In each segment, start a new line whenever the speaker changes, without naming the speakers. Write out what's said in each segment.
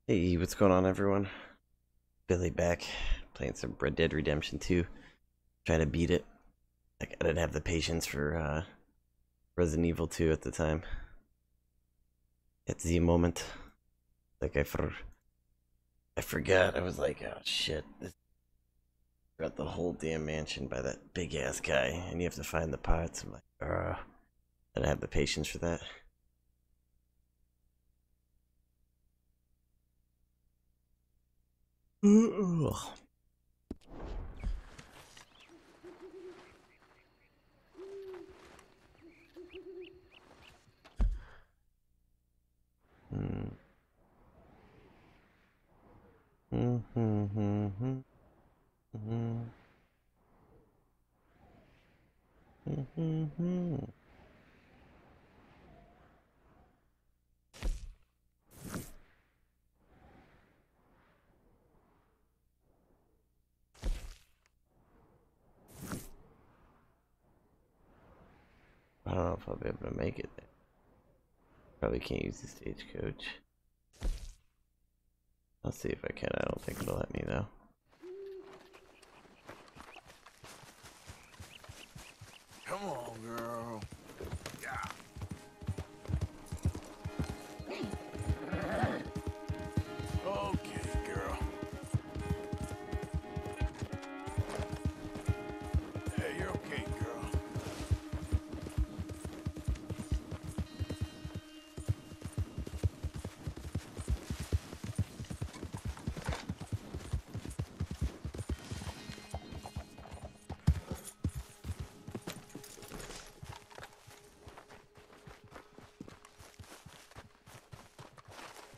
Hey, what's going on, everyone? Billy back, playing some Red Dead Redemption 2. Trying to beat it. Like, I didn't have the patience for Resident Evil 2 at the time. At the moment, like I forgot. I was like, oh shit, this got the whole damn mansion by that big ass guy, and you have to find the parts. I'm like, I didn't have the patience for that. Ugh. I don't know if I'll be able to make it there. Probably can't use the stagecoach. I'll see if I can. I don't think it'll let me though.
Come on, girl. Yeah. Okay, girl. Hey, you're okay, girl.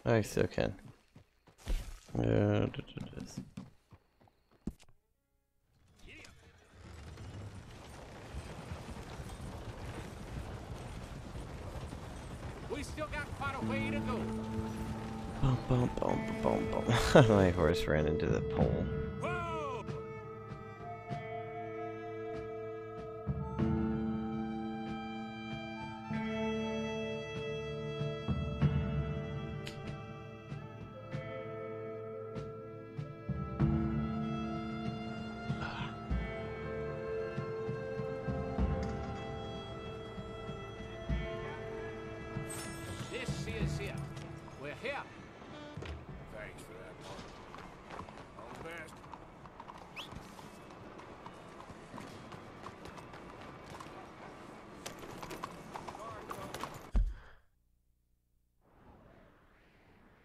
I still can.
We still got quite a way to go.
Bum, bum, bum, bum, bum. My horse ran into the pole.
Whoa! This is it. We're here.
Thanks for that, Mark. All the best.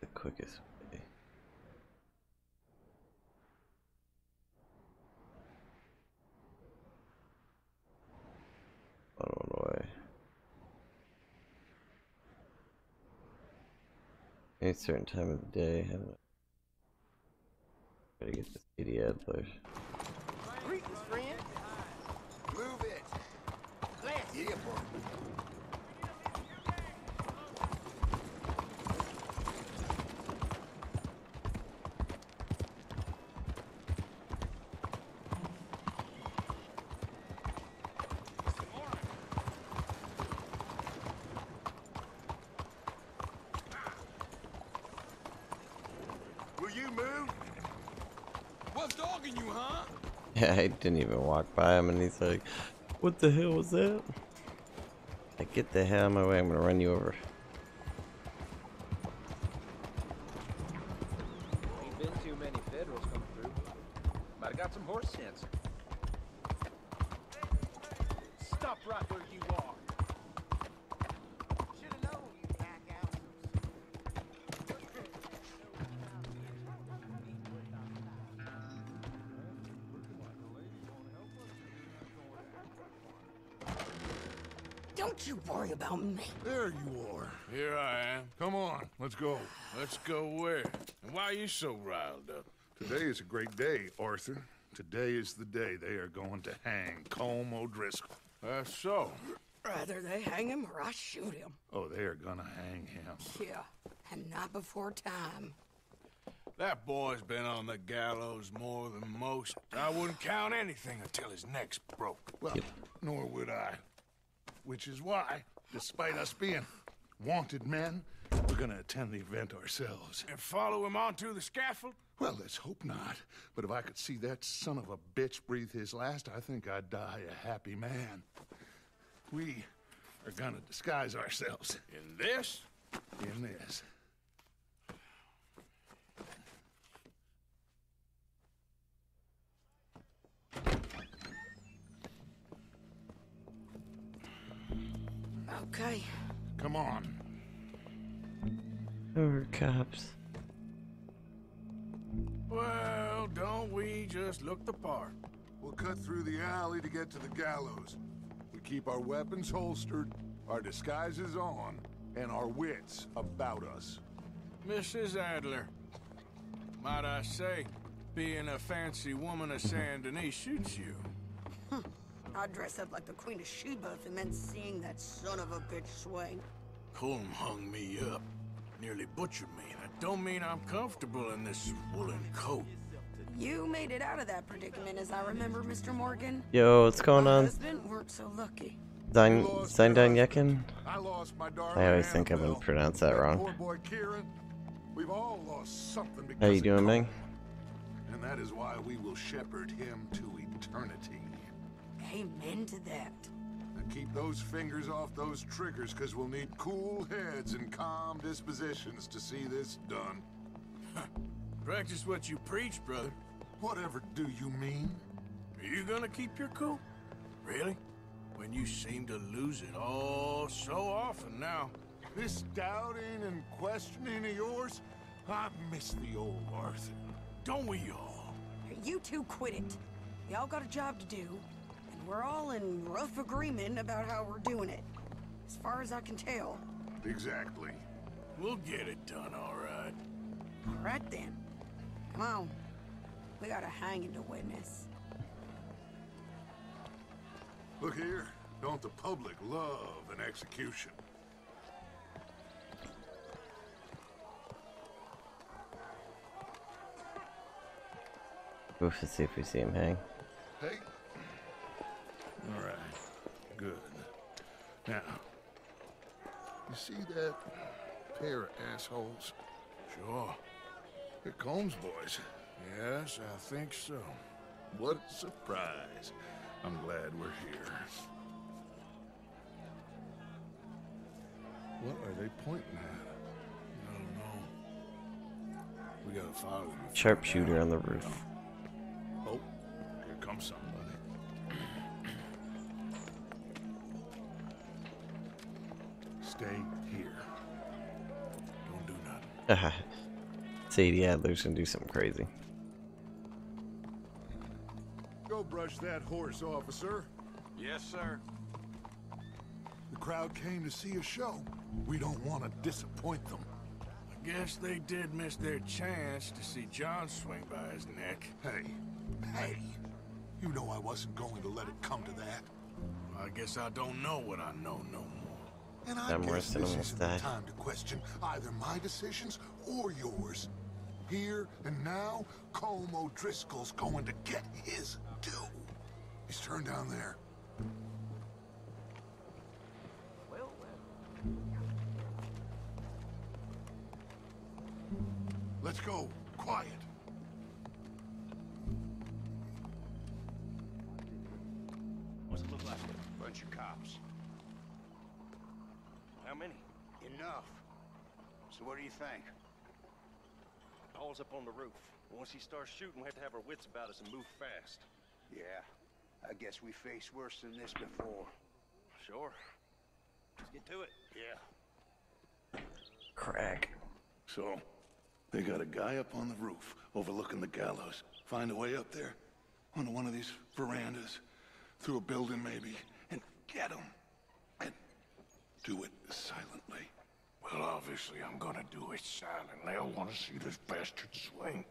The quickest way. I don't know why. Any certain time of the day. I don't know. Gotta get this CD ad players.
Greetings, friend.
Move it.
Bless.
Yeah, boy. Will you move? What's dogging you, huh?
Yeah, I didn't even walk by him, and he's like, "What the hell was that?" Like, get the hell out of my way! I'm gonna run you over.
Ain't been too many Federals come through. Might have got some horse sense.
Stop right where you are.
Should have known you'd back out. Don't you worry about me.
There you are. Here I am. Come on, let's go. Let's go where? And why are you so riled up?
Today is a great day, Arthur. Today is the day they are going to hang Colm O'Driscoll.
That's so.
Rather they hang him or I shoot him.
Oh, they are gonna hang him.
Yeah, and not before time.
That boy's been on the gallows more than most. I wouldn't count anything until his neck's broke.
Well, nor would I. Which is why, despite us being wanted men, we're gonna attend the event ourselves.
And follow him onto the scaffold?
Well, let's hope not. But if I could see that son of a bitch breathe his last, I think I'd die a happy man. We are gonna disguise ourselves
In this?
in this.
Okay.
Come on.
We're cops.
Well, don't we just look the part?
We'll cut through the alley to get to the gallows. We keep our weapons holstered, our disguises on, and our wits about us.
Mrs. Adler, might I say, being a fancy woman of Saint Denis suits you.
I'd dress up like the Queen of Sheba if it meant seeing that son of a bitch swing.
Colm hung me up, nearly butchered me. That don't mean I'm comfortable in this woolen coat.
You made it out of that predicament, as I remember, Mr. Morgan.
Yo, what's going
My
on?
husband weren't so lucky.
Sein Yekin?
I lost my darling
I always think I'm
Annabelle.
gonna pronounce that wrong.
Poor boy Kieran. We've all lost something because
How you
of
doing,
Colm.
Ming?
And that is why we will shepherd him to eternity.
Amen to that.
Now keep those fingers off those triggers, because we'll need cool heads and calm dispositions to see this done.
Practice what you preach, brother.
Whatever do you mean?
Are you gonna keep your cool? Really? When you seem to lose it all so often now.
This doubting and questioning of yours, I miss the old Arthur.
Don't we all?
You two quit it. Y'all got a job to do, and we're all in rough agreement about how we're doing it. As far as I can tell.
Exactly.
We'll get it done, all right.
All right then. Come on. We got a hanging to witness.
Look here, don't the public love an execution?
Oof, let's see if we see him hang.
Hey. All right. Good. Now, you see that pair of assholes?
Sure.
They're Combs boys.
Yes, I think so.
What a surprise. I'm glad we're here. What are they pointing at?
I don't know. We gotta follow them.
Sharpshooter on the roof.
Oh, here comes somebody. Stay here.
Don't do nothing.
Haha. Sadie Adler's gonna do something crazy.
Go brush that horse, officer.
Yes, sir.
The crowd came to see a show. We don't want to disappoint them.
I guess they did miss their chance to see John swing by his neck.
Hey, you know I wasn't going to let it come to that.
I guess I don't know what I know no more.
And I
That
guess
Morrison
this
almost
isn't the
died.
time to question either my decisions or yours. Here and now, Colm O'Driscoll's going to get his due. He's turned down there.
Well,
Let's go. Quiet.
what's it look like?
Bunch of cops.
How many?
Enough. So what do you think?
All's up on the roof. Once he starts shooting, we have to have our wits about us and move fast.
Yeah, I guess we faced worse than this before.
Sure. Let's get to it.
Yeah.
Crack.
So, they got a guy up on the roof overlooking the gallows. Find a way up there, onto one of these verandas, through a building maybe, and get him. And do it silently.
Well, obviously I'm gonna do it silently. I want to see this bastard swing.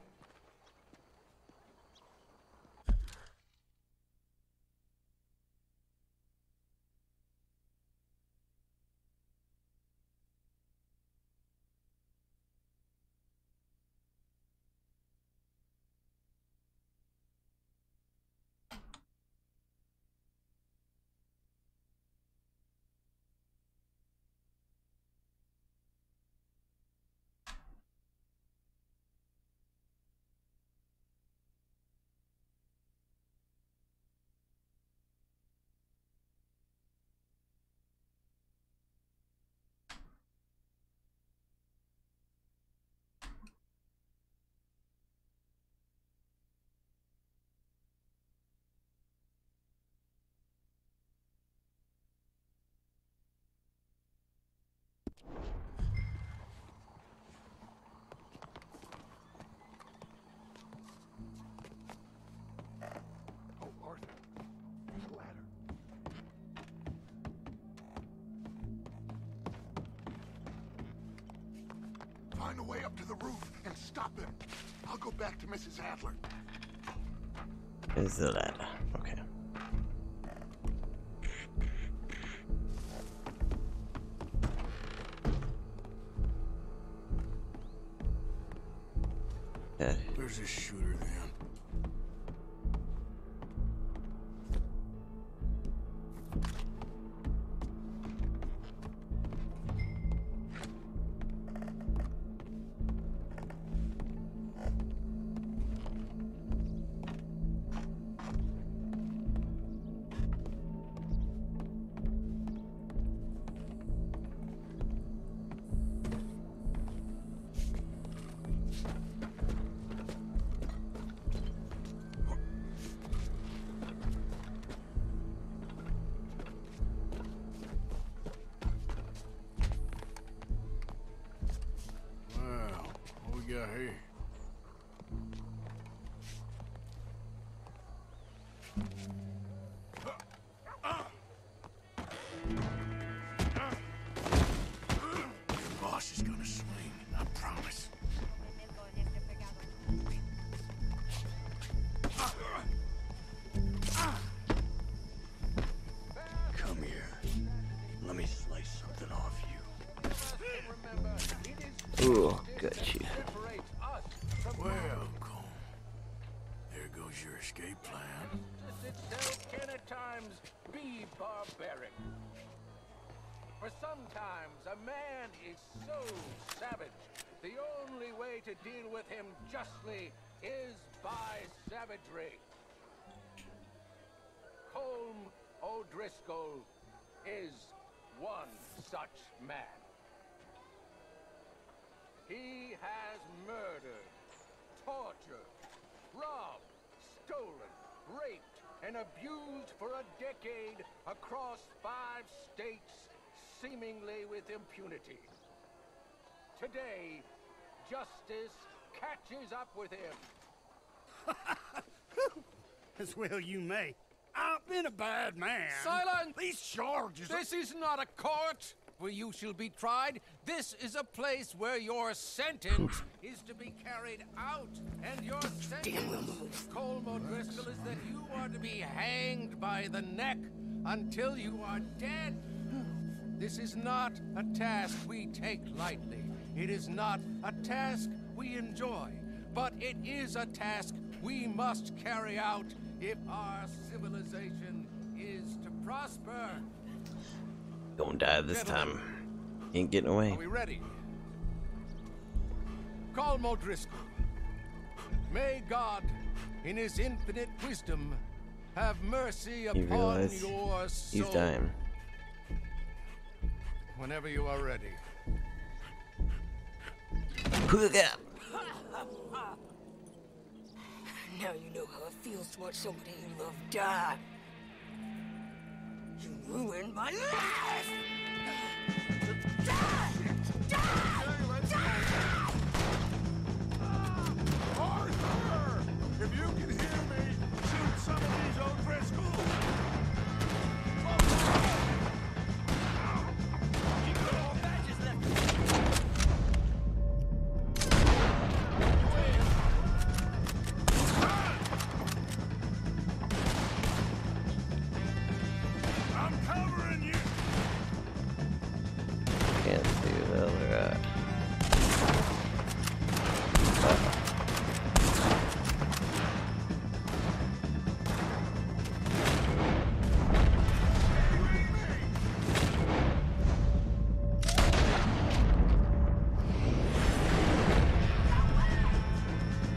Find a way up to the roof and stop him. I'll go back to Mrs. Adler.
Is the ladder? Okay. Yeah.
Where's this shooter then? Got here. Boss is gonna swing, I promise.
Come here. Let me slice something off you.
Ooh, good shoot.
Welcome. There goes your escape plan.
Itself can at times be barbaric. For sometimes a man is so savage, the only way to deal with him justly is by savagery. Colm O'Driscoll is one such man. He has murdered, tortured, robbed, stolen, raped, and abused for a decade across 5 states, seemingly with impunity. Today, justice catches up with him.
As well you may. I've been a bad man.
Silence!
These charges are...
This is not a court where you shall be tried. This is a place where your sentence is to be carried out. And your sentence, Colm O'Driscoll, is that you are to be hanged by the neck until you are dead. This is not a task we take lightly. It is not a task we enjoy. But it is a task we must carry out if our civilization is to prosper.
Don't die this time. Ain't getting away.
Are we ready? Colm O'Driscoll, may God, in his infinite wisdom, have mercy
You
upon
realize
your soul.
he's dying.
Whenever you are ready.
Hook up.
Now you know how it feels to watch somebody you love die. You ruined my life! Die!
Arthur! If you can hear me, shoot some of these O'Driscolls! You got all badges left. I'm covering you!
Can't see where the hell they're at.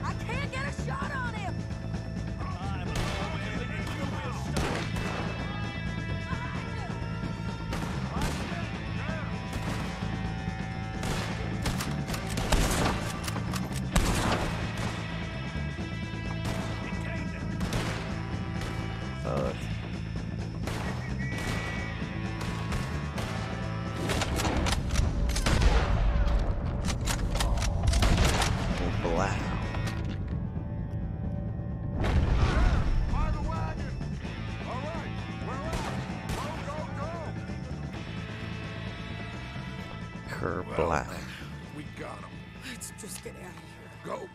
I can't get a shot on him!
Oh, wow.
By the wagon! All right, we're out! Go, go, go!
Kerr black.
We got him.
Let's just get out of here.
Go.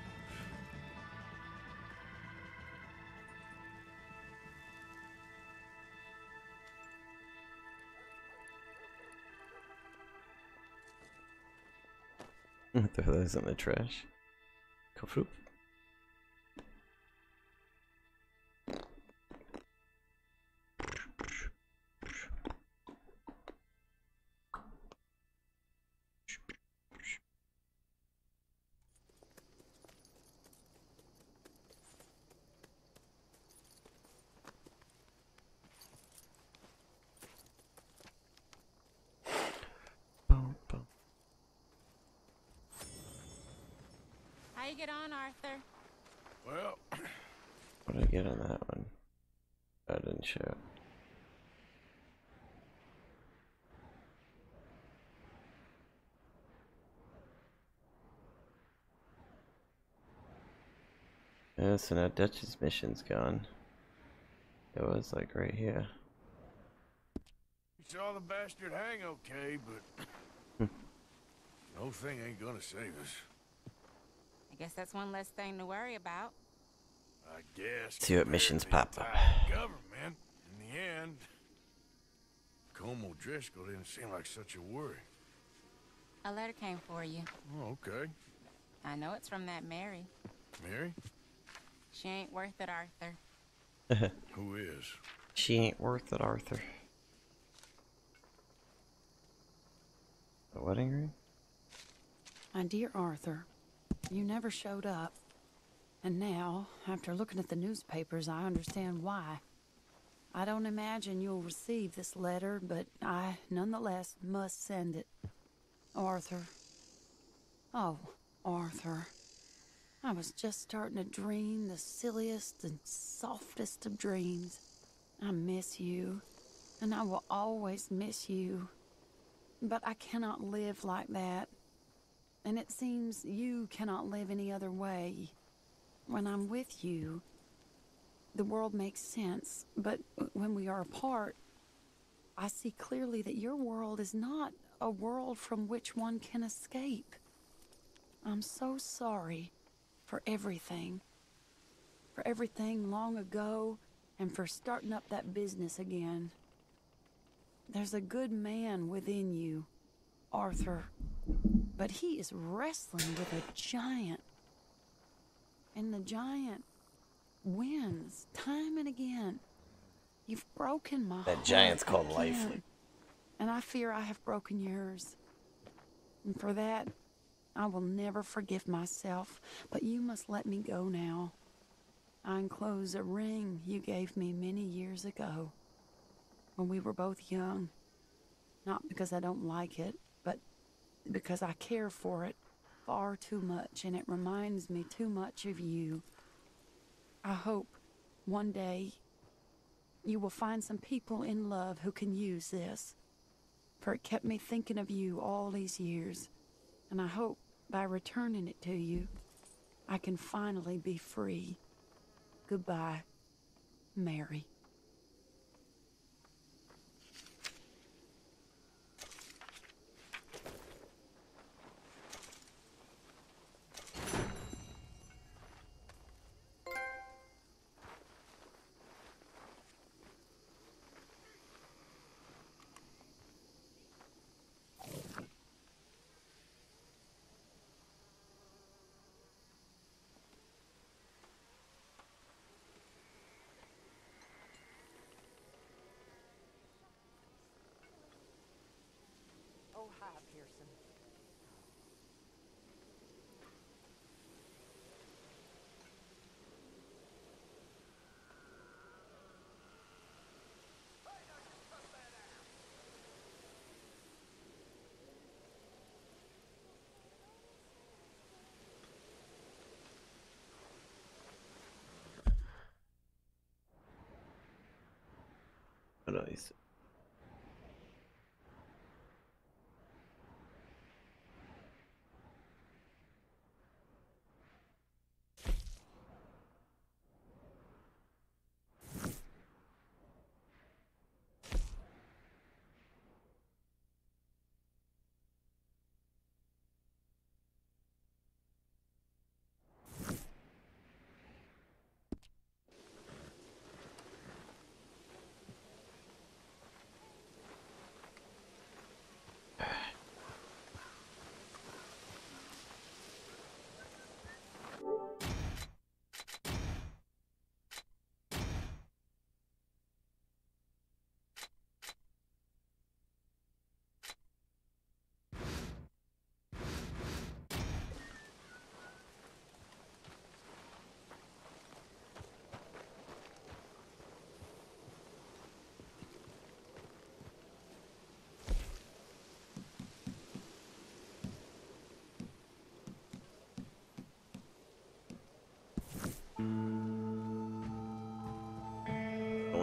Throw those in the trash. Go.
How you get on, Arthur?
Well,
What did I get on that one? I didn't show. Yeah, so now Dutch's mission's gone. It was like right here.
you saw the bastard hang okay, but the whole thing ain't gonna save us.
I guess that's one less thing to worry about.
I guess.
See what missions
compared to
pop
the
up.
entire government, in the end, Colm O'Driscoll didn't seem like such a worry.
A letter came for you.
Oh, okay.
I know it's from that Mary.
Mary?
She ain't worth it, Arthur.
Who is?
She ain't worth it, Arthur. A wedding ring?
My dear Arthur, you never showed up. And now, after looking at the newspapers, I understand why. I don't imagine you'll receive this letter, but I, nonetheless, must send it. Arthur. Oh, Arthur. I was just starting to dream the silliest and softest of dreams. I miss you, and I will always miss you. But I cannot live like that. And it seems you cannot live any other way. When I'm with you, the world makes sense, but when we are apart, I see clearly that your world is not a world from which one can escape. I'm so sorry for everything long ago, and for starting up that business again. There's a good man within you, Arthur, but he is wrestling with a giant. And the giant wins time and again. You've broken my heart.
That giant's called life.
again, and I fear I have broken yours. And for that, I will never forgive myself, but you must let me go now. I enclose a ring you gave me many years ago, when we were both young. Not because I don't like it, but because I care for it far too much, and it reminds me too much of you. I hope one day you will find some people in love who can use this, for it kept me thinking of you all these years, and I hope by returning it to you, I can finally be free. Goodbye, Mary.
Oh, hi, Pearson.
What do I say?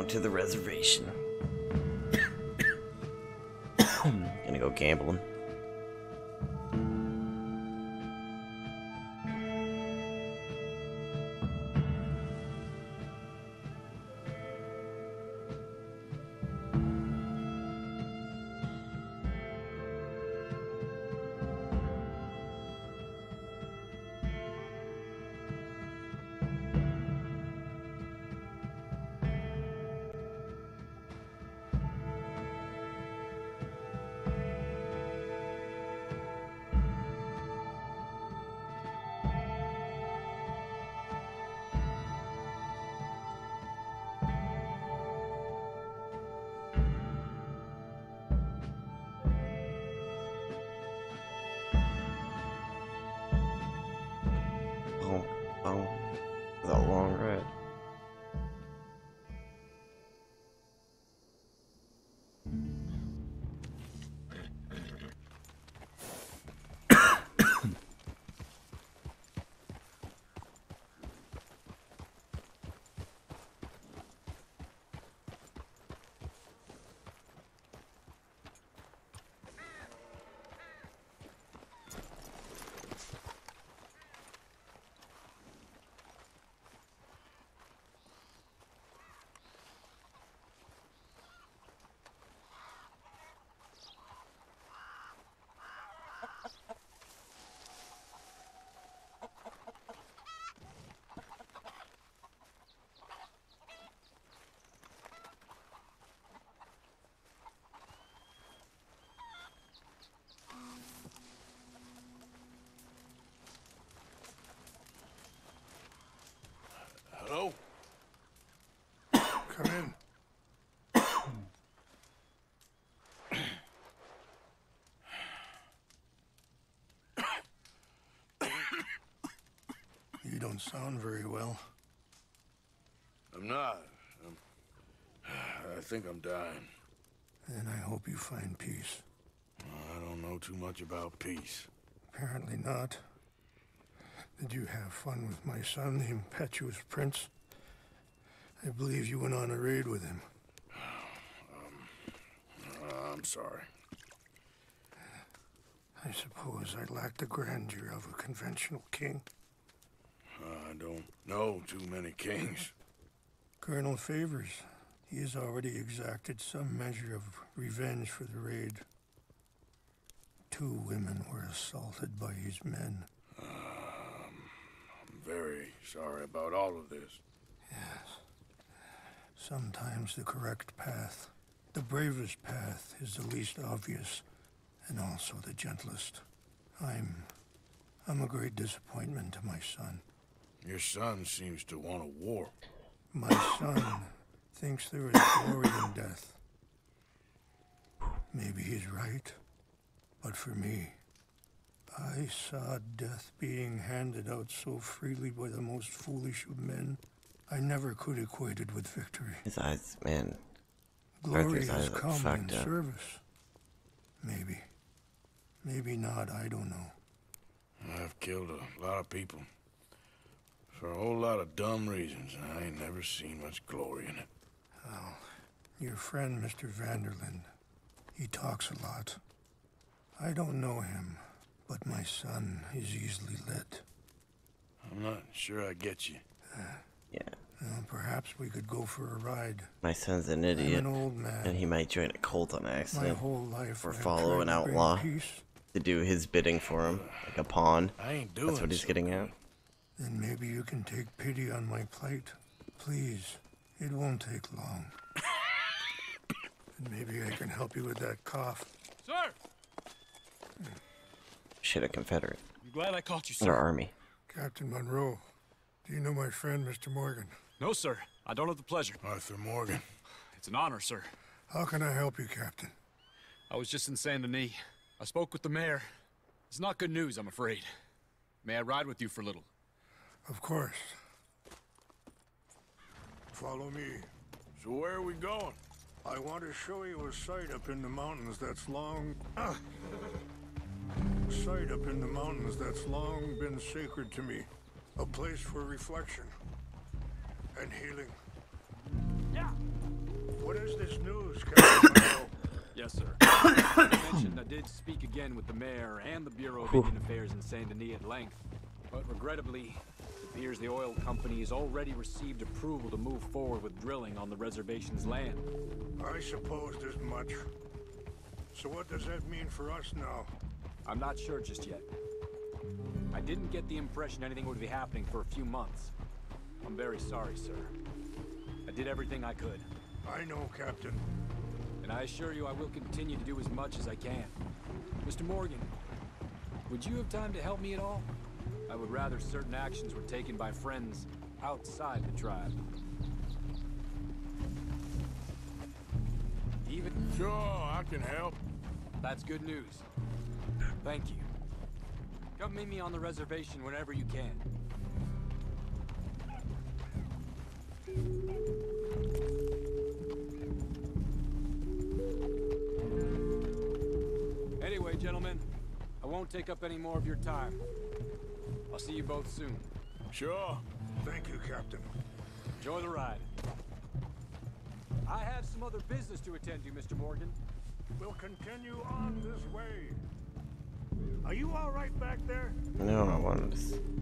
out to the reservation. Gonna go gambling. Oh, it's a long ride.
Hello?
Come in. You don't sound very well.
I'm not. I think I'm dying.
Then I hope you find peace.
I don't know too much about peace.
Apparently not. Did you have fun with my son, the impetuous prince? I believe you went on a raid with him.
I'm sorry.
I suppose I lack the grandeur of a conventional king.
I don't know too many kings.
Colonel Favors, he has already exacted some measure of revenge for the raid. 2 women were assaulted by his men.
I'm very sorry about all of this.
Yes. Sometimes the correct path, the bravest path, is the least obvious, and also the gentlest. I'm a great disappointment to my son.
Your son seems to want a war.
My son thinks there is glory in death. Maybe he's right, but for me, I saw death being handed out so freely by the most foolish of men. I never could equate it with victory.
His eyes, man.
Glory
Arthur's
has
eyes look
come in
fucked up.
service. Maybe. Maybe not, I don't know.
I've killed a lot of people. For a whole lot of dumb reasons, and I ain't never seen much glory in it.
Well, your friend, Mr. Vanderlyn, he talks a lot. I don't know him, but my son is easily led.
I'm not sure I get you.
Yeah.
Well, perhaps we could go for a ride.
My son's an
I'm
idiot,
an old man.
and he might join a cult on
My
accident.
whole life
Or
I've
follow
tried
an
to bring
outlaw
peace.
to do his bidding for him, like a pawn.
I ain't doing
That's what he's
so
getting
good.
at.
Then maybe you can take pity on my plight. Please, it won't take long. And maybe I can help you with that cough.
Sir!
Shit, a Confederate.
I'm glad I caught you,
Or
sir.
army.
Captain Monroe, do you know my friend, Mr. Morgan?
No, sir. I don't have the pleasure.
Arthur Morgan.
It's an honor, sir.
How can I help you, Captain?
I was just in Saint Denis. I spoke with the mayor. It's not good news, I'm afraid. May I ride with you for a little?
Of course. Follow me.
So where are we going?
I want to show you a site up in the mountains that's long... site up in the mountains that's long been sacred to me. A place for reflection and healing.
Yeah.
What is this news, Captain?
Yes, sir. I mentioned I did speak again with the mayor and the Bureau of Indian Affairs in Saint Denis at length, but regrettably, it appears the oil company has already received approval to move forward with drilling on the reservation's land.
I supposed as much. So what does that mean for us now?
I'm not sure just yet. I didn't get the impression anything would be happening for a few months. I'm very sorry, sir. I did everything I could.
I know, Captain.
And I assure you I will continue to do as much as I can. Mr. Morgan, would you have time to help me at all? I would rather certain actions were taken by friends outside the tribe. Even...
Sure, I can help.
That's good news. Thank you. Come meet me on the reservation whenever you can. Anyway, gentlemen, I won't take up any more of your time. I'll see you both soon.
Sure.
Thank you, Captain.
Enjoy the ride. I have some other business to attend to, Mr. Morgan.
We'll continue on this way. Are you all right back there?
No, I wanted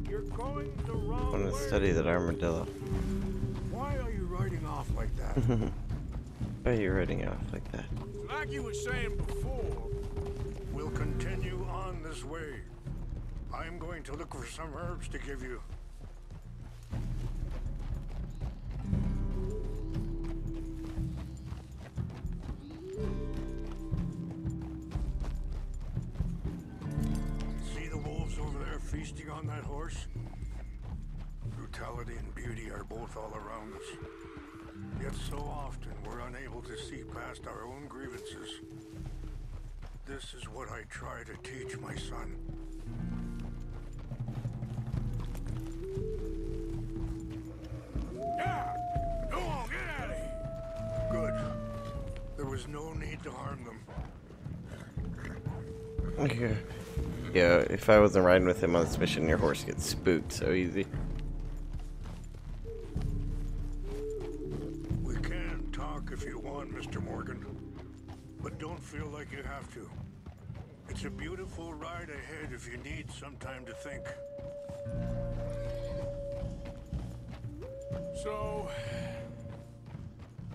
You're going the wrong way.
to study that armadillo.
Why are you riding off like that?
Why are you riding off like that?
Like you were saying before,
We'll continue on this way. I'm going to look for some herbs to give you. See the wolves over there feasting on that horse? Brutality and beauty are both all around us. Yet so often we're unable to see past our own grievances. This is what I try to teach my son.
yeah! Go on, get out of here!
Good. There was no need to harm them.
Yeah, if I wasn't riding with him on this mission, your horse gets spooked so easy.
We can talk if you want, Mr. Morgan. But don't feel like you have to. It's a beautiful ride ahead if you need some time to think.
So,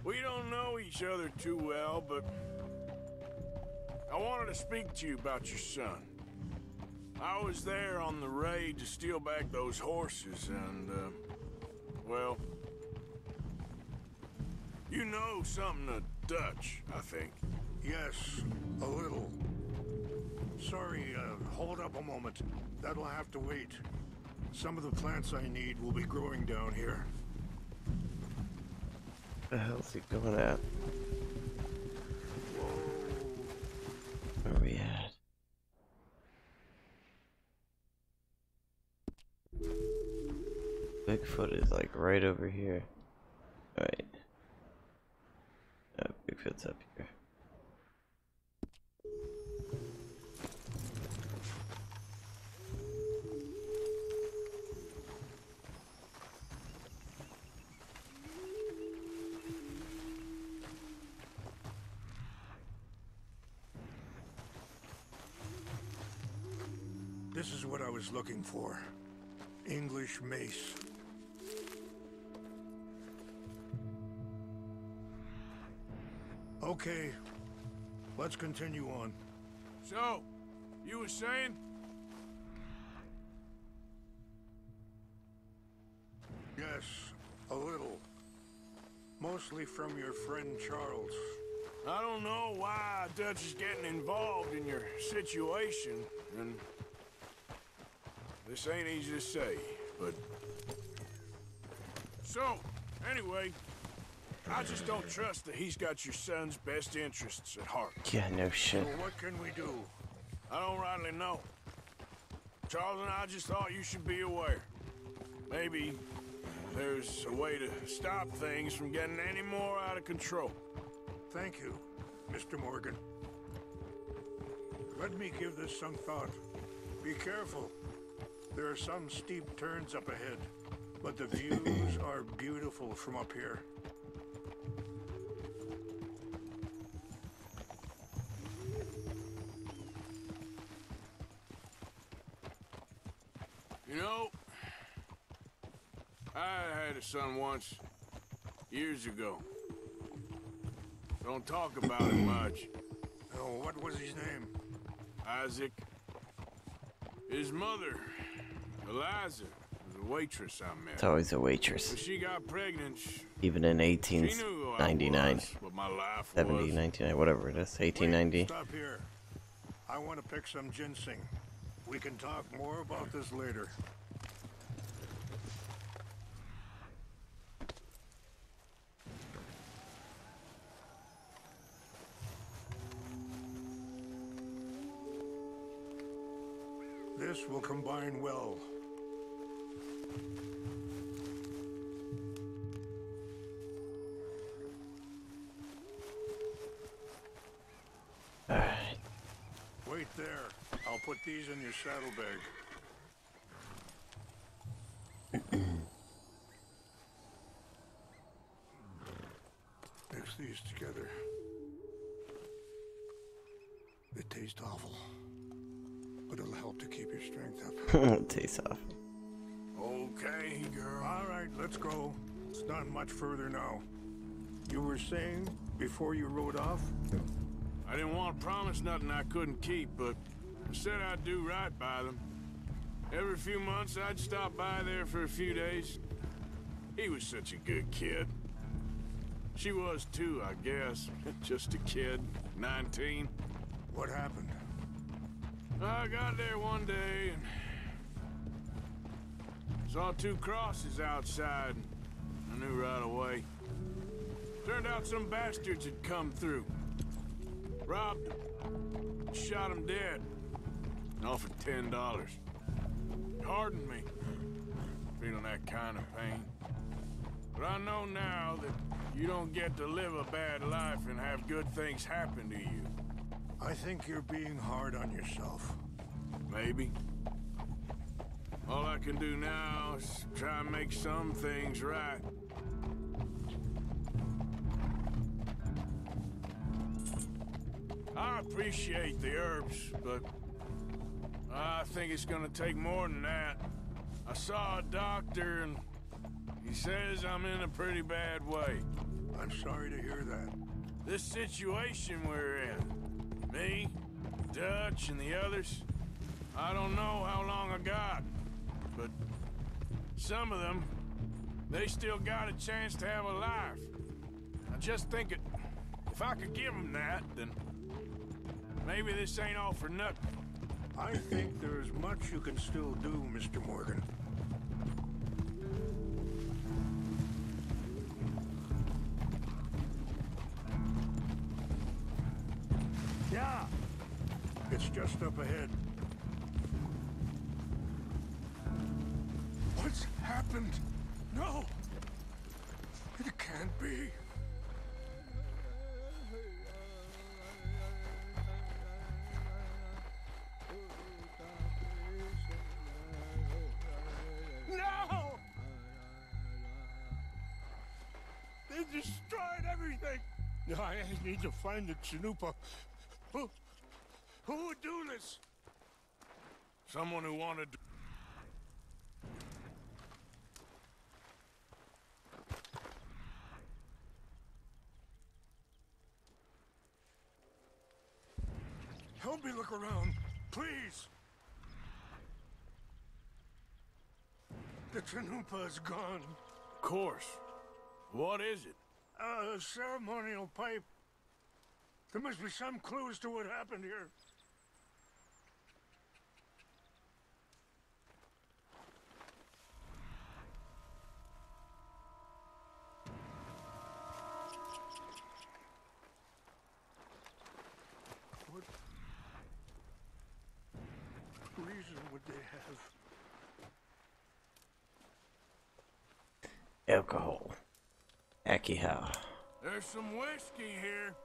we don't know each other too well, but I wanted to speak to you about your son. I was there on the raid to steal back those horses, and, well, you know something of Dutch, I think.
Yes, a little. Sorry, hold up a moment. That'll have to wait. Some of the plants I need will be growing down here.
The hell's he going at? Where are we at? Bigfoot is like right over here. Alright. Bigfoot's up here.
This is what I was looking for. English mace. Okay, let's continue on.
So, you were saying?
Yes, a little. Mostly from your friend Charles.
I don't know why Dutch is getting involved in your situation, and this ain't easy to say, but... So, anyway, I just don't trust that he's got your son's best interests at heart.
Yeah, no shit.
So what can we do?
I don't rightly know. Charles and I just thought you should be aware. Maybe there's a way to stop things from getting any more out of control.
Thank you, Mr. Morgan. Let me give this some thought. Be careful. There are some steep turns up ahead, but the views are beautiful from up here.
know, I had a son once, years ago. Don't talk about it much.
Oh, what was his name?
Isaac. His mother, Eliza, was a waitress I met.
It's always a waitress.
When she got pregnant,
Even in
she knew who I
1899,
was, what my life
70,
was.
99, whatever it is, 1890.
Wait, stop here. I want to pick some ginseng. We can talk more about this later. This will combine well.
Alright.
Wait there. I'll put these in your saddlebag. Mix these together. They taste awful, but it'll help to keep your strength up.
Tastes off.
Okay, girl.
All right, let's go. It's not much further now. You were saying before you rode off?
I didn't want to promise nothing I couldn't keep, but I said I'd do right by them. Every few months, I'd stop by there for a few days. He was such a good kid. She was too, I guess. Just a kid, 19.
What happened?
I got there one day and saw two crosses outside. I knew right away. Turned out some bastards had come through. Robbed them. Shot them dead. And offered $10. It hardened me. Feeling that kind of pain. But I know now that you don't get to live a bad life and have good things happen to you.
I think you're being hard on yourself.
Maybe. All I can do now is try and make some things right. I appreciate the herbs, but I think it's gonna take more than that. I saw a doctor and he says I'm in a pretty bad way.
I'm sorry to hear that.
This situation we're in, me, Dutch, and the others, I don't know how long I got, but some of them, they still got a chance to have a life. I just think if I could give them that, then maybe this ain't all for nothing.
I think there's much you can still do, Mr. Morgan. Yeah, it's just up ahead. What's happened? No, it can't be. No! They destroyed everything! I need to find the Chanupa. Who would do this?
Someone who wanted to...
Help me look around, please! The Chanupa is gone.
Of course. What is it?
A ceremonial pipe. There must be some clues to what happened here. What reason would they have?
Alcohol. Akiha.
There's some whiskey here.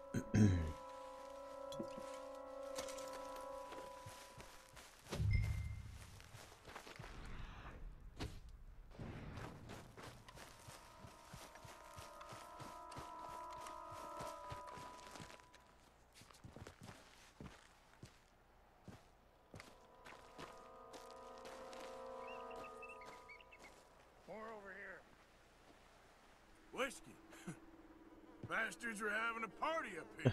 whiskey. Bastards are having a party up here.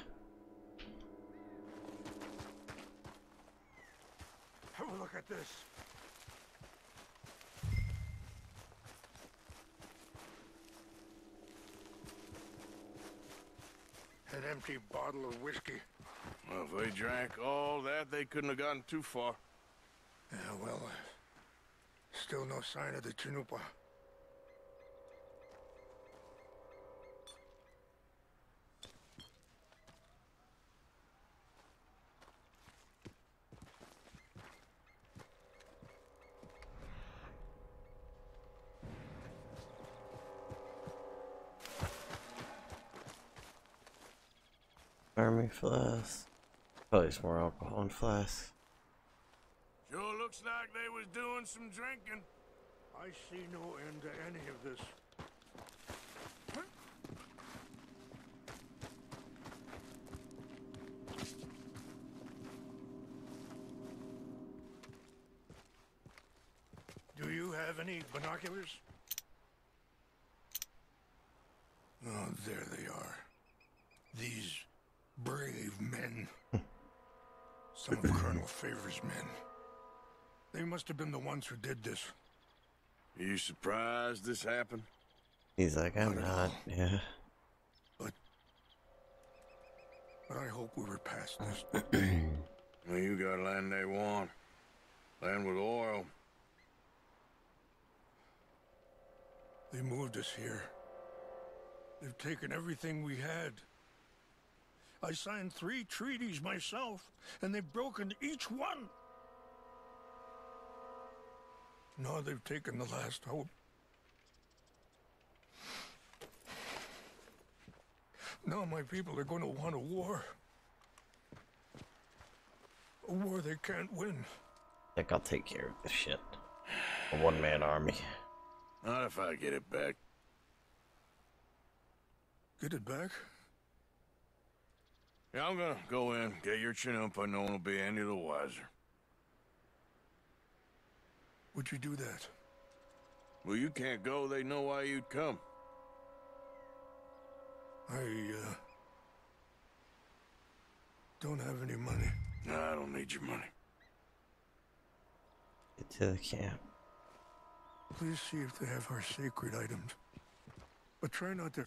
Have a look at this. An empty bottle of whiskey.
Well, if they drank all that, they couldn't have gotten too far.
Yeah, well, still no sign of the Chanupa.
Army flask. Probably some more alcohol and flask.
Sure looks like they was doing some drinking.
I see no end to any of this. Do you have any binoculars? Oh, there they are. These brave men. Some of Colonel Favor's men. They must have been the ones who did this.
Are you surprised this happened?
He's like, I'm not. Yeah.
But I hope we were past this.
Well, you got land they want. Land with oil.
They moved us here. They've taken everything we had. I signed 3 treaties myself, and they've broken each one. Now they've taken the last hope. Now my people are going to want a war. A war they can't win.
Like, I'll take care of this shit. A one-man army.
Not if I get it back.
Get it back?
Yeah, I'm gonna go in, get your Chanupa, no one will be any the wiser.
Would you do that?
Well, you can't go, they know why you'd come.
I don't have any money.
No, I don't need your money.
Get to the camp.
Please see if they have our sacred items. But try not to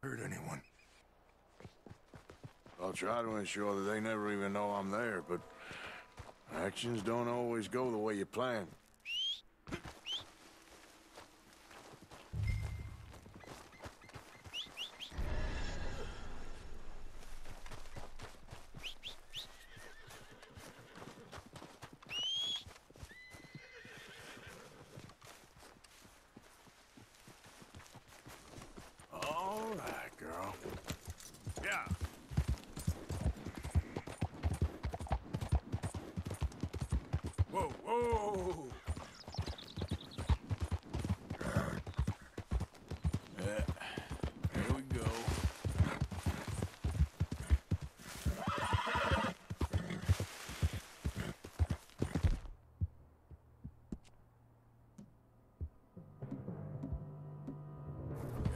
hurt anyone.
I'll try to ensure that they never even know I'm there, but actions don't always go the way you plan. All right, girl. Yeah. Whoa, whoa! Yeah, there we go.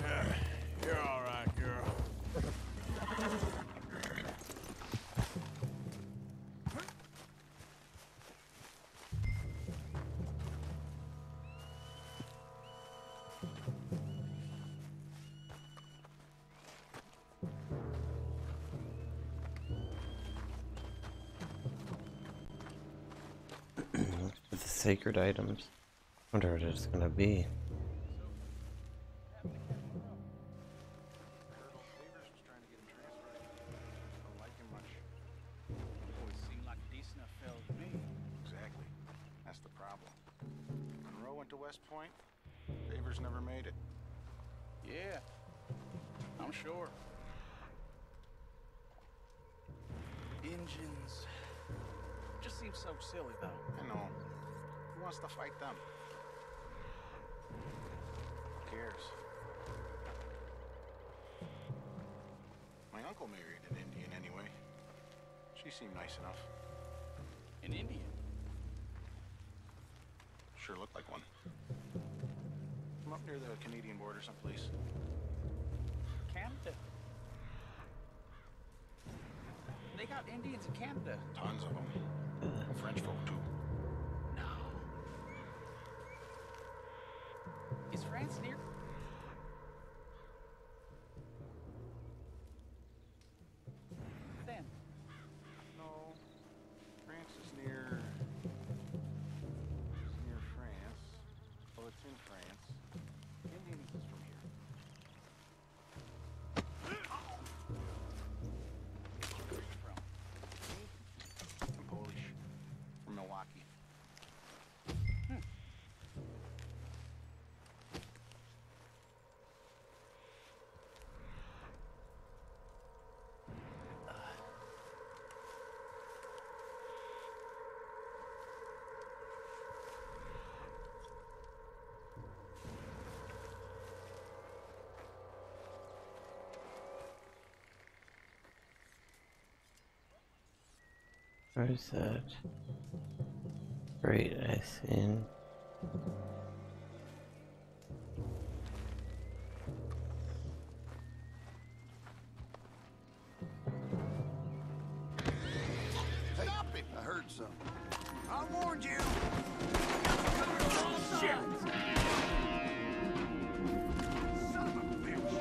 Yeah, you're all right, girl.
With the sacred items. Wonder what it's gonna be.
Exactly. That's the problem. Monroe went to West Point. Favors never made it.
Yeah, I'm sure. Engines. Just seems so silly, though.
I know. Who wants to fight them? Who cares? My uncle married an Indian anyway. She seemed nice enough.
An Indian?
Sure looked like one. from up near the Canadian border someplace.
Canada. They got Indians in Canada.
Tons of them. French folk, too.
No. Is France near? Then.
No. France is near... It's near France. Well, it's in France. Indians is from here.
Where are you from?
Me? I'm Polish. From Milwaukee.
Where's that? Great, I see.
Stop it! I heard something.
I warned you.
Shit!
Son of a bitch.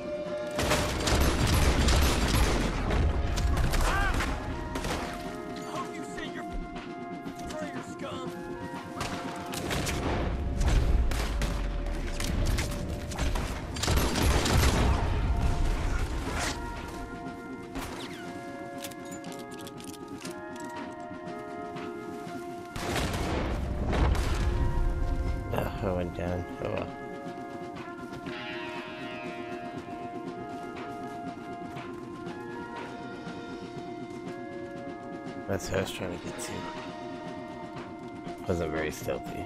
I hope you say your prayer, scum.
I went down. Oh well. That's who I was trying to get to. Wasn't very stealthy.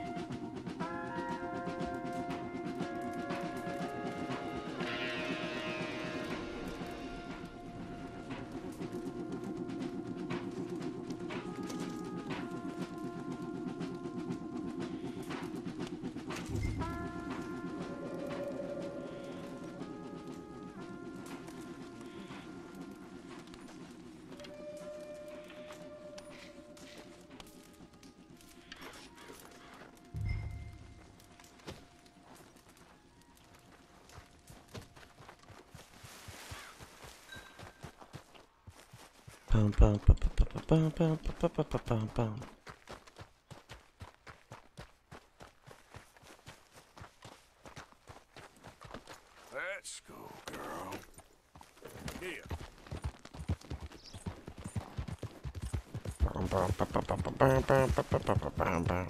Bum, bum, bum, bum, bum, bum, bum, bum, bum, bum.
Let's go, girl. Here.
Bum, bum, bum, bum, bum, bum, bum, bum, bum, bum, bum.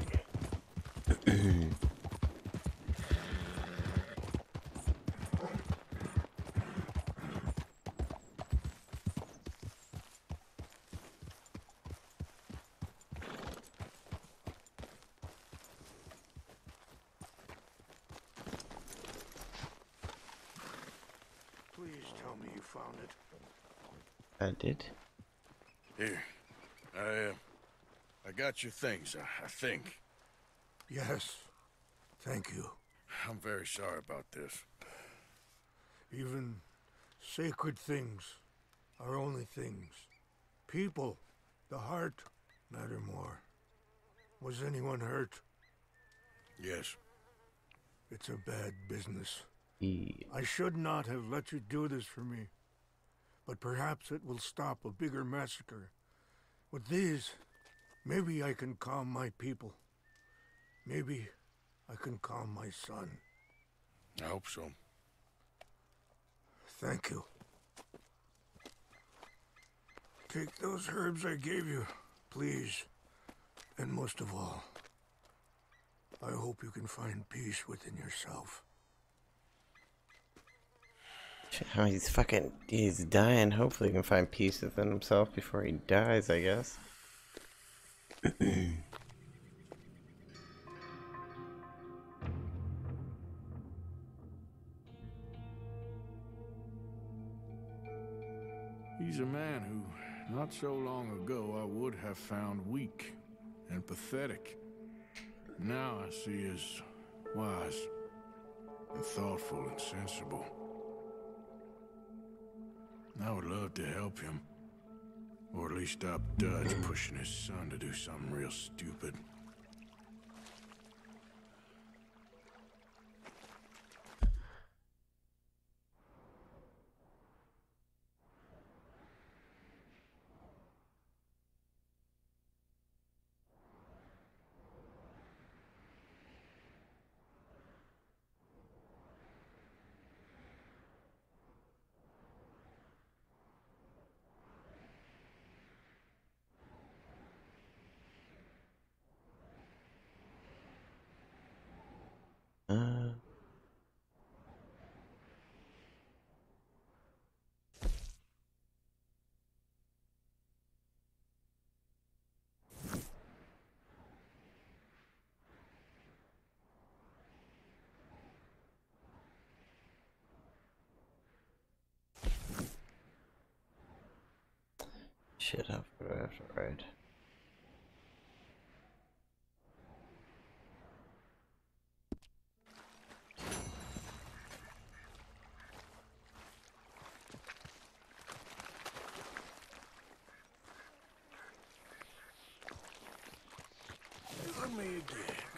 Please tell me you found it.
I did.
Here. I got your things, I think.
Yes. Thank you.
I'm very sorry about this.
Even sacred things are only things. People, the heart, matter more. Was anyone hurt?
Yes.
It's a bad business.
Yeah.
I should not have let you do this for me. But perhaps it will stop a bigger massacre. With these, maybe I can calm my people. Maybe I can calm my son.
I hope so.
Thank you. Take those herbs I gave you, please. And most of all, I hope you can find peace within yourself.
He's dying. Hopefully he can find peace within himself before he dies, I guess.
He's a man who, not so long ago, I would have found weak and pathetic. Now I see as wise. and thoughtful and sensible. I would love to help him. Or at least stop Dutch pushing his son to do something real stupid.
Shit, how far do I have to ride?
Look me again,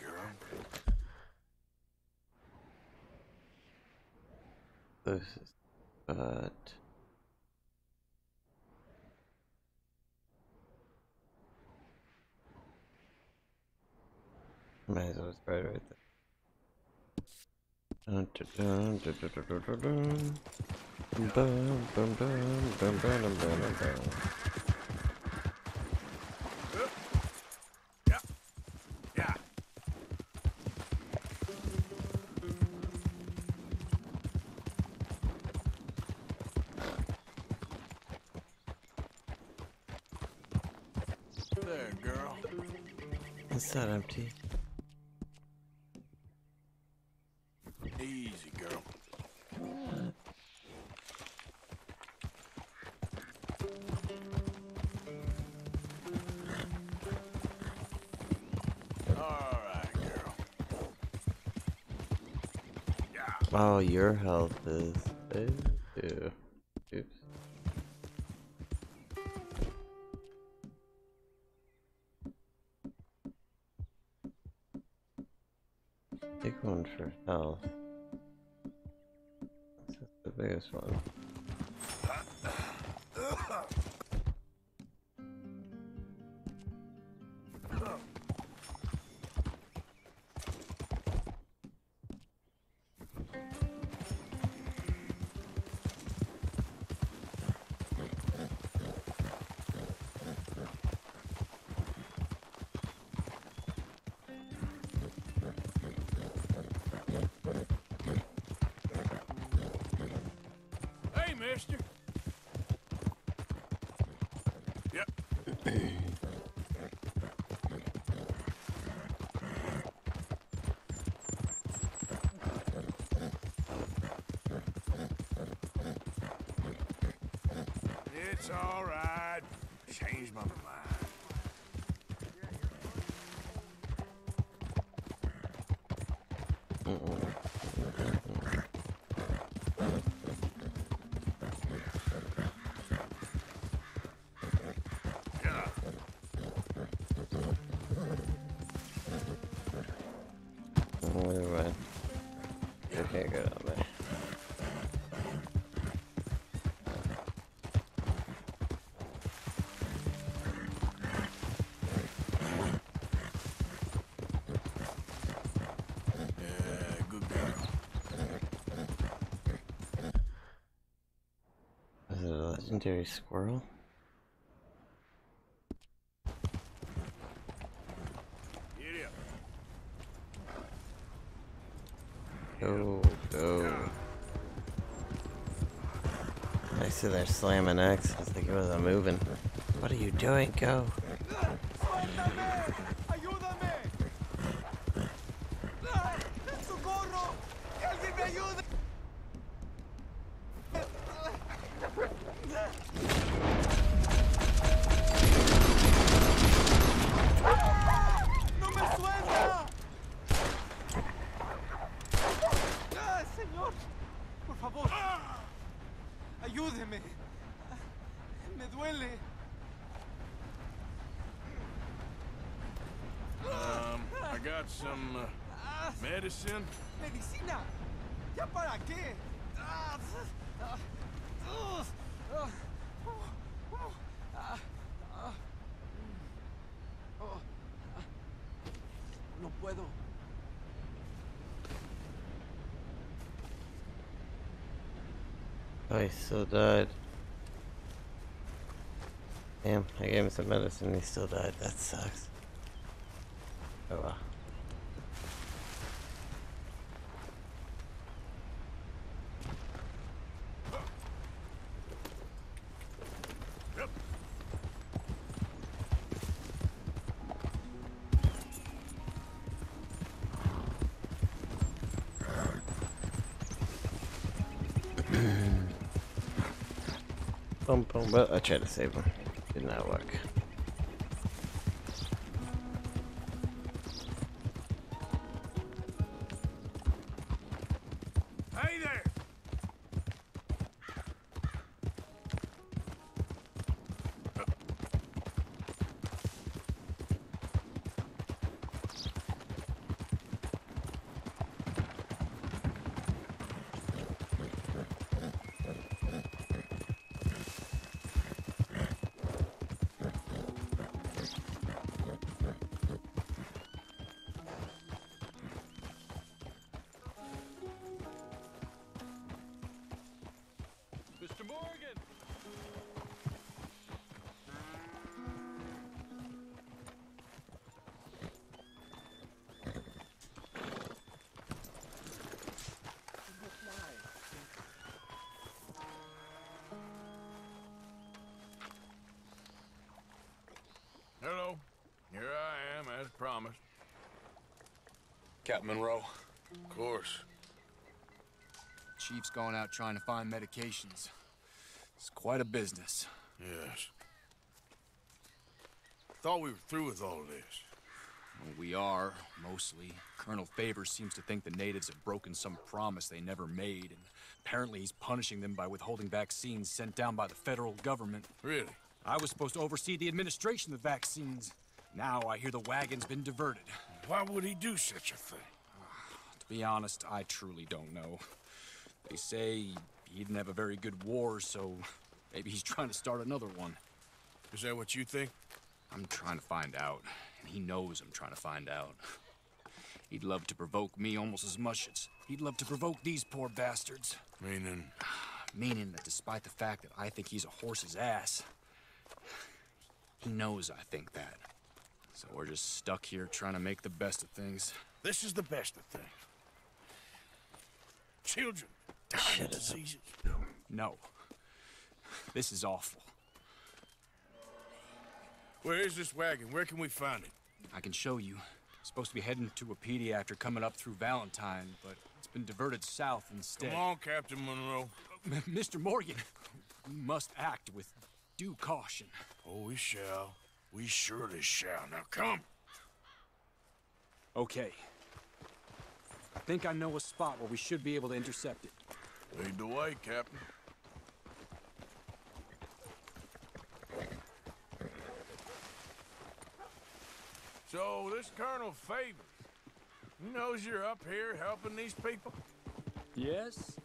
girl.
This is but might as well just ride right there. Dun, dun, dun, dun, dun, dun, dun, dun. Bum, bum, bum, bum, bum, bum, bum, bum.
Yeah. There, girl.
It's not empty.
Easy, girl. All right, girl. Yeah.
Oh, your health is. Ew. Oops. Take one for health. This is the biggest one.
Hey, mister. Yep. It's all right. Changed my mind. Yeah.
Where am I? Okay, good on there.
Yeah, good girl.
Is it a legendary squirrel?
Giddy up.
Go, go. I see they're slamming X. I was like, it wasn't moving. What are you doing? Go.
got some medicine?
Medicina. ¿Ya para qué? No puedo.
Oh, he still died. Damn, I gave him some medicine and he still died. That sucks. Oh well. Boom, boom, but I tried to save him. Did not work.
Hey there!
Mr. Morgan!
Hello. Here I am, as promised.
Captain Monroe.
Of course.
Chief's going out trying to find medications. It's quite a business.
Yes. Thought we were through with all of this.
Well, we are, mostly. Colonel Favors seems to think the natives have broken some promise they never made, and apparently he's punishing them by withholding vaccines sent down by the federal government.
Really?
I was supposed to oversee the administration of the vaccines. Now I hear the wagon's been diverted.
Why would he do such a thing?
To be honest, I truly don't know. They say he didn't have a very good war, so maybe he's trying to start another one.
Is that what you think?
I'm trying to find out, and he knows I'm trying to find out. He'd love to provoke me almost as much as he'd love to provoke these poor bastards.
Meaning?
Meaning that despite the fact that I think he's a horse's ass, he knows I think that. So we're just stuck here trying to make the best of things.
This is the best of things. Children dying of diseases.
No. This is awful.
Where is this wagon? Where can we find it?
I can show you. Supposed to be heading to a PD after coming up through Valentine, but it's been diverted south instead.
Come on, Captain Monroe.
Mr. Morgan, we must act with due caution.
Oh, we shall. We surely shall. Now come.
Okay. I think I know a spot where we should be able to intercept it.
Lead the way, Captain. So, this Colonel Favors, he knows you're up here helping these people?
Yes.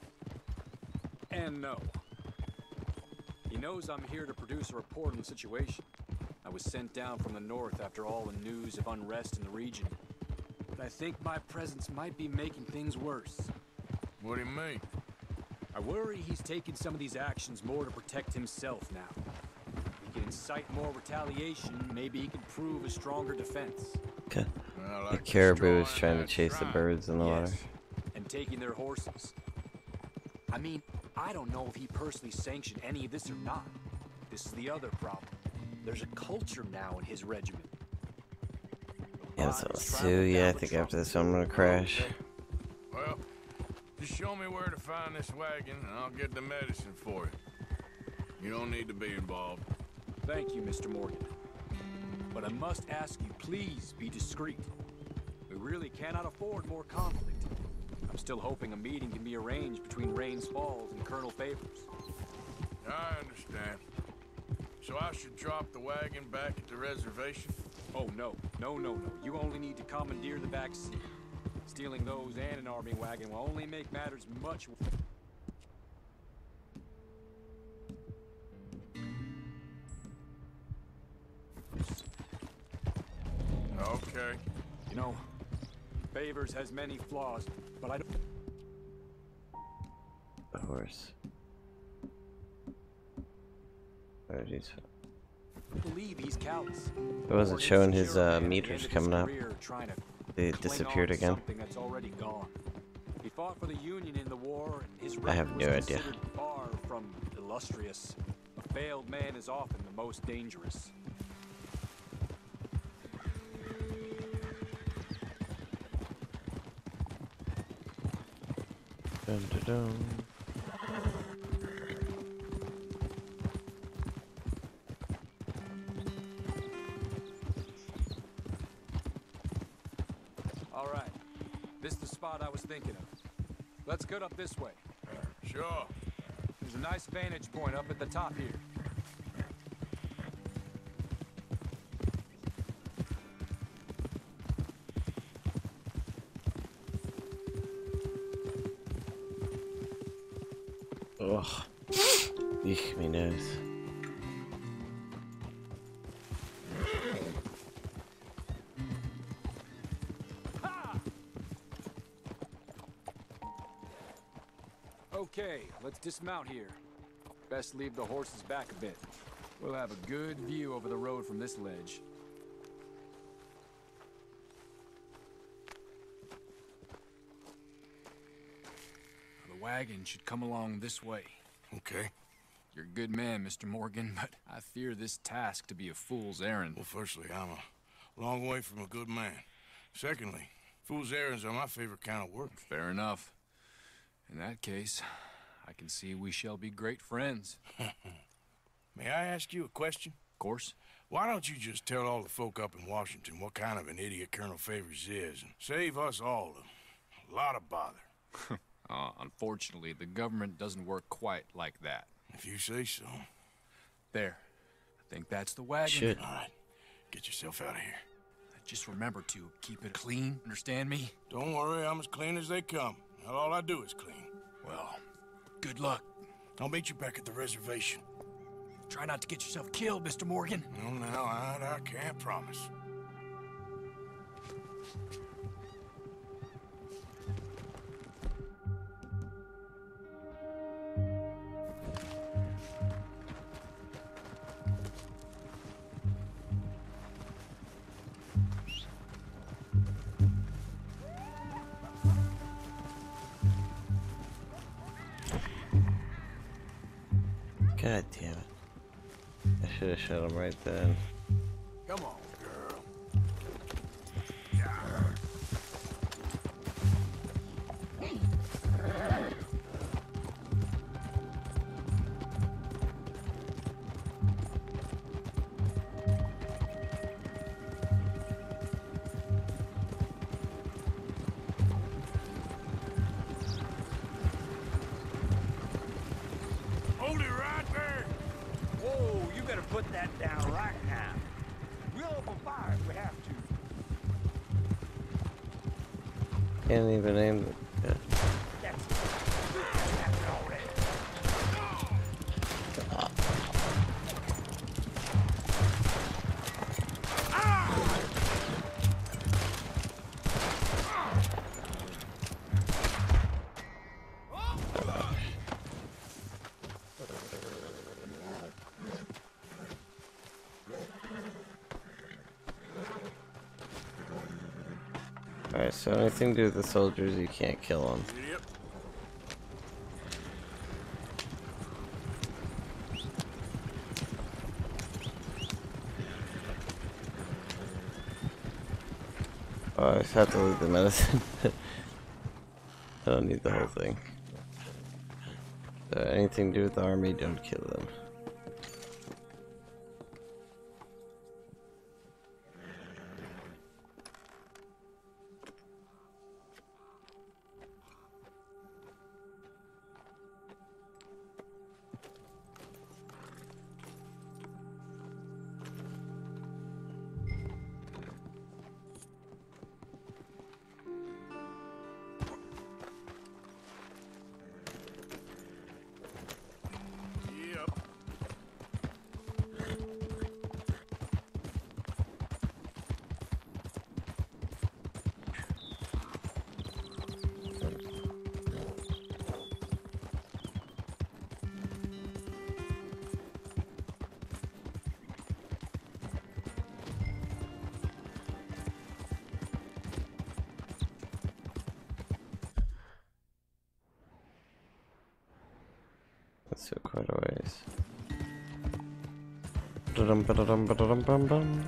And no. He knows I'm here to produce a report on the situation. I was sent down from the north after all the news of unrest in the region. But I think my presence might be making things worse.
What do you mean?
I worry he's taking some of these actions more to protect himself now. He can incite more retaliation, maybe he can prove a stronger defense.
Okay.
Well,
The caribou is trying to chase the birds in the water.
And taking their horses. I mean, I don't know if he personally sanctioned any of this or not. This is the other problem. There's a culture now in his regiment.
Yeah, so yeah, I think after this I'm gonna crash.
Well, just show me where to find this wagon, and I'll get the medicine for you. You don't need to be involved.
Thank you, Mr. Morgan. But I must ask you, please be discreet. We really cannot afford more conflict. I'm still hoping a meeting can be arranged between Rains Falls and Colonel Favors.
I understand. So I should drop the wagon back at the reservation?
Oh, no. No. You only need to commandeer the back seat. Stealing those and an army wagon will only make matters much worse.
Okay.
You know, Favors has many flaws, but I don't...
The horse. Oh, jeez.
believe he's callous.
It wasn't showing his meters coming up. They disappeared again.
That's already gone. He fought for the Union in the war, and his
I have no idea.
Far from illustrious. A failed man is often the most dangerous.
Dun, dun, dun.
All right, this is the spot I was thinking of. Let's get up this way.
Sure.
There's a nice vantage point up at the top here.
Ugh. Eek, my nose.
Okay, let's dismount here. Best leave the horses back a bit. We'll have a good view over the road from this ledge. The wagon should come along this way.
Okay.
You're a good man, Mr. Morgan, but I fear this task to be a fool's errand.
Well, firstly, I'm a long way from a good man. Secondly, fool's errands are my favorite kind of work.
Fair enough. In that case, I can see we shall be great friends.
May I ask you a question?
Of course.
Why don't you just tell all the folk up in Washington what kind of an idiot Colonel Favors is, and save us all a lot of bother?
Unfortunately, the government doesn't work quite like that.
If you say so.
There. I think that's the wagon.
Shit.
All right. Get yourself out of here.
Just remember to keep it clean, understand me?
Don't worry, I'm as clean as they come. Not all I do is clean.
Well, good luck.
I'll meet you back at the reservation.
Try not to get yourself killed, Mr. Morgan.
No, now, I can't promise.
God damn it. I should have shot him right then.
Come on, girl. Hold it right there.
Whoa, you better put that down right now. We'll open fire if we have to.
Can't even aim the... Yeah. Alright, so anything to do with the soldiers, you can't kill them.
Yep.
Oh, I just have to leave the medicine. I don't need the whole thing. So anything to do with the army, don't kill them. That's still quite a ways. Ba-dum, ba-dum, ba-dum, bum, bum.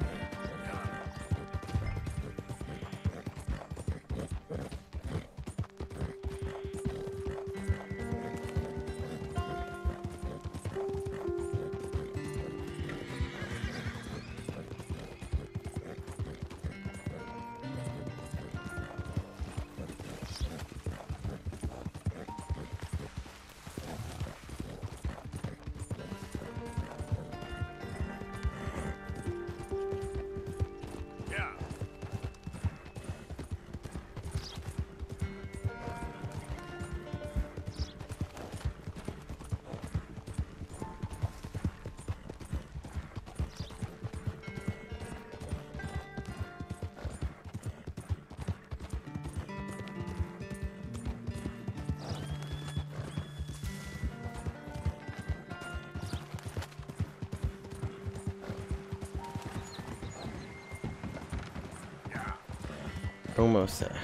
Almost there.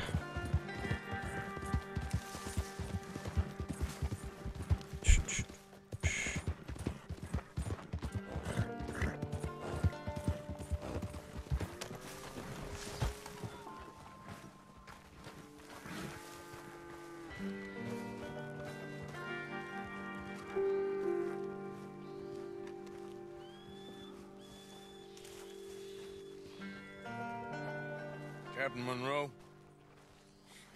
Captain Monroe?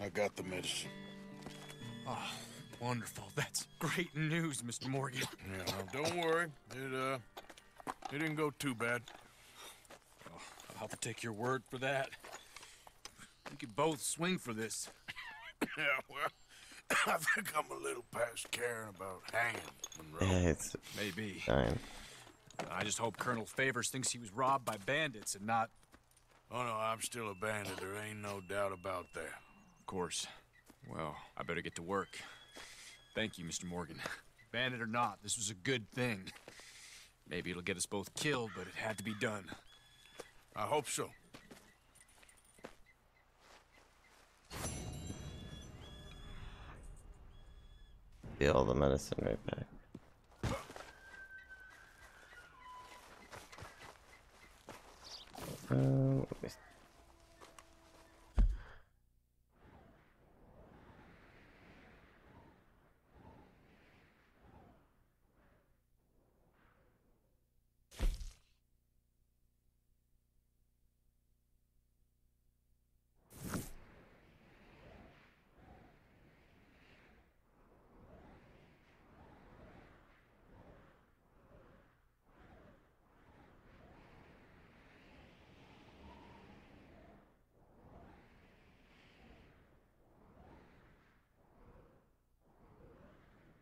I got the medicine.
Oh, wonderful. That's great news, Mr. Morgan.
Yeah, well, don't worry. It didn't go too bad.
Oh, I'll have to take your word for that. We could both swing for this.
Yeah, well, I think I'm a little past caring about hanging, Monroe.
Yeah, it's
maybe.
fine.
I just hope Colonel Favors thinks he was robbed by bandits and not...
Oh, no, I'm still a bandit. There ain't no doubt about that.
Of course. Well, I better get to work. Thank you, Mr. Morgan. Bandit or not, this was a good thing. Maybe it'll get us both killed, but it had to be done.
I hope so.
Get all the medicine right back. Let me see.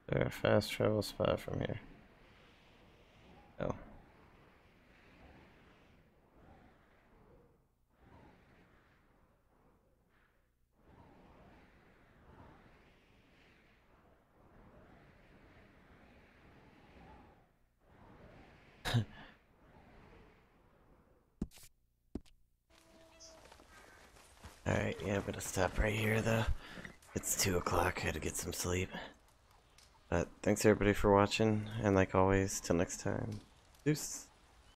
There a fast travel spot from here? No. Alright, yeah, I'm gonna stop right here though. It's 2 o'clock, I had to get some sleep. But thanks everybody for watching, and like always, till next time, deuce.